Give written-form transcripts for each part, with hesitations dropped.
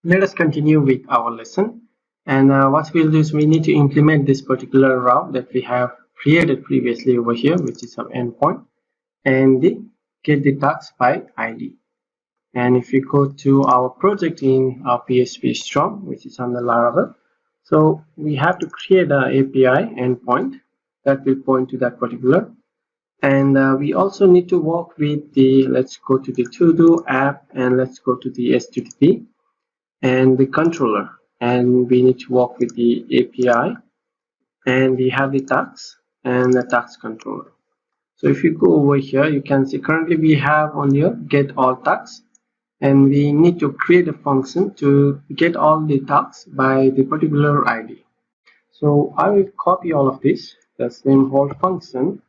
Let us continue with our lesson. And what we'll do is we need to implement this particular route that we have created previously over here, which is our endpoint, and get the tags by ID. And if we go to our project in our PHP Storm, which is under Laravel, so we have to create an API endpoint that will point to that particular. And we also need to work with the, let's go to the to-do app, and let's go to the HTTP and the controller, and we need to work with the API, and we have the tags and the tags controller. So if you go over here, you can see currently we have on here get all tags, and we need to create a function to get all the tags by the particular ID. So I will copy all of this, the same whole function,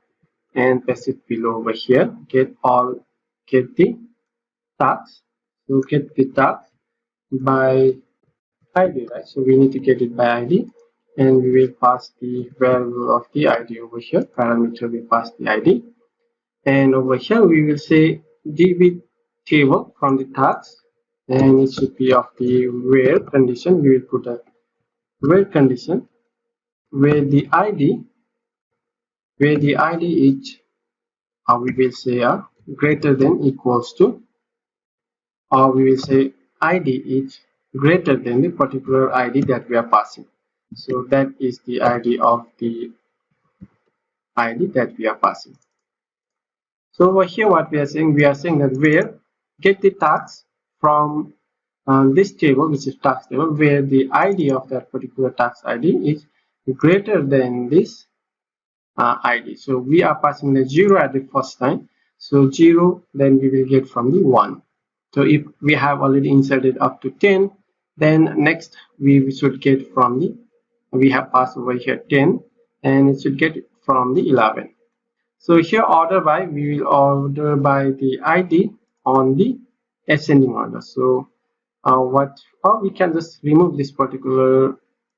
and paste it below over here. Get the tags. So get the tags by ID, right? So we need to get it by ID, and we will pass the value of the ID over here. Parameter we pass the ID, and over here we will say db table from the tags, and it should be of the where condition. We will put a where condition where the ID is, we will say greater than equals to, or we will say ID is greater than the particular ID that we are passing. So that is the ID of the ID that we are passing. So over here what we are saying that where get the tags from this table, which is tags table, where the ID of that particular tags ID is greater than this ID. So we are passing the 0 at the first time. So 0, then we will get from the 1. So if we have already inserted up to 10, then next we should get from the, we have passed over here 10, and it should get from the 11. So here order by, we will order by the ID on the ascending order. So or we can just remove this particular,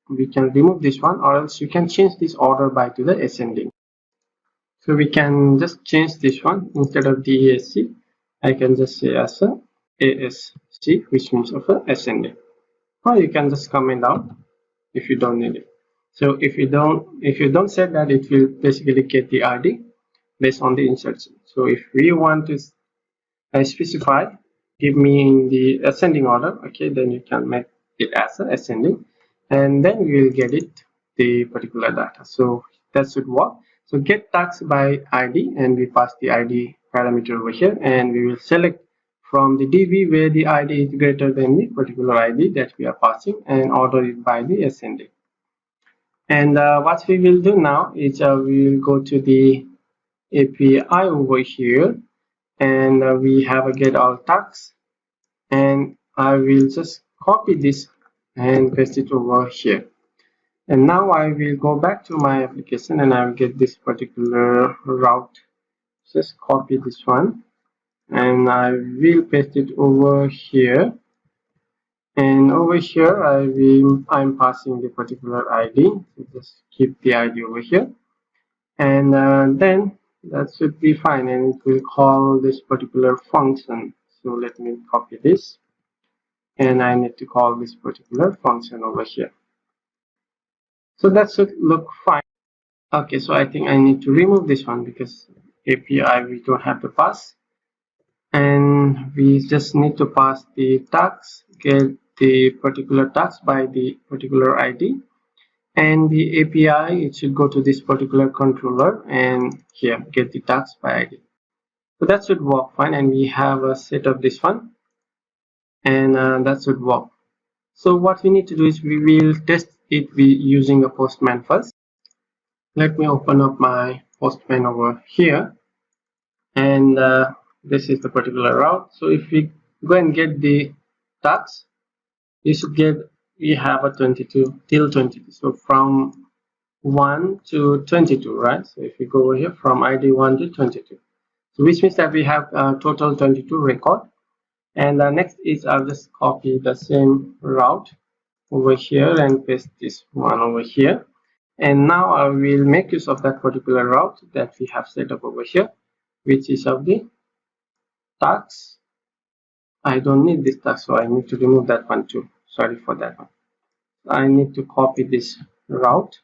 we can remove this one, or else you can change this order by to the ascending. So we can just change this one. Instead of DASC, I can just say as a ASC, which means of a ascending, or you can just comment out if you don't need it. So if you don't set that, it will basically get the ID based on the insertion. So if we want to specify, give me in the ascending order, okay, then you can make it as a ascending, and then we will get it the particular data. So that should work. So get tags by ID, and we pass the ID parameter over here, and we will select from the DB where the ID is greater than the particular ID that we are passing, and order it by the ascending. And what we will do now is we will go to the API over here, and we have a get all tags, and I will just copy this and paste it over here. And now I will go back to my application, and I will get this particular route. Just copy this one, and I will paste it over here. And over here I'm passing the particular ID. So just keep the ID over here, and then that should be fine, and it will call this particular function. So let me copy this, and I need to call this particular function over here. So that should look fine. Okay, so I think I need to remove this one because API we don't have to pass, and we just need to pass the tags, get the particular tags by the particular ID, and the API, it should go to this particular controller, and here get the tags by ID. So that should work fine, and we have a set of this one, and that should work. So what we need to do is we will test it using a Postman first. Let me open up my Postman over here, and this is the particular route. So if we go and get the tags, you should get, we have a 22 till 22, so from 1 to 22, right? So if we go over here from ID 1 to 22, so which means that we have total 22 record. And next is I'll just copy the same route over here and paste this one over here, and now I will make use of that particular route that we have set up over here, which is of the tags. I don't need this tag, so I need to remove that one too. study for that one. I need to copy this route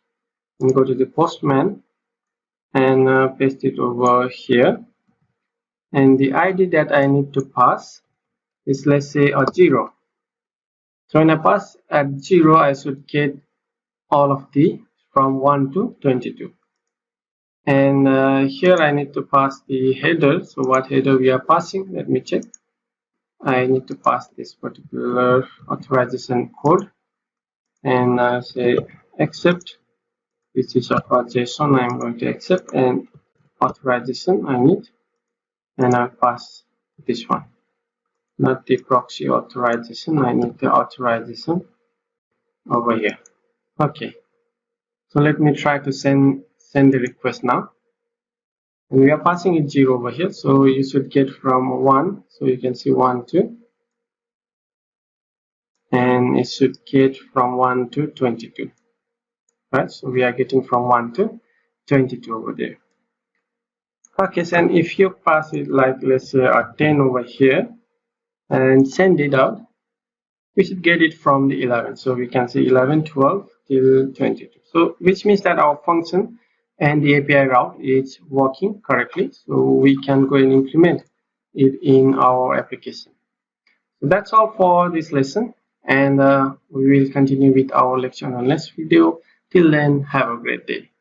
and go to the Postman and paste it over here, and the ID that I need to pass is, let's say, a 0. So when I pass at 0, I should get all of the from 1 to 22. And here I need to pass the header. So what header we are passing, let me check. I need to pass this particular authorization code, and I say accept, which is of JSON. I'm going to accept, and authorization I need, and I'll pass this one, not the proxy authorization. I need the authorization over here. Okay, so let me try to send the request now, and we are passing it 0 over here, so you should get from 1. So you can see 1 2, and it should get from 1 to 22, right? So we are getting from 1 to 22 over there. Okay, so and if you pass it like, let's say, a 10 over here and send it out, we should get it from the 11. So we can see 11 12 till 22, so which means that our function and the API route is working correctly, so we can go and implement it in our application. So that's all for this lesson, and we will continue with our lecture on the next video. Till then, have a great day.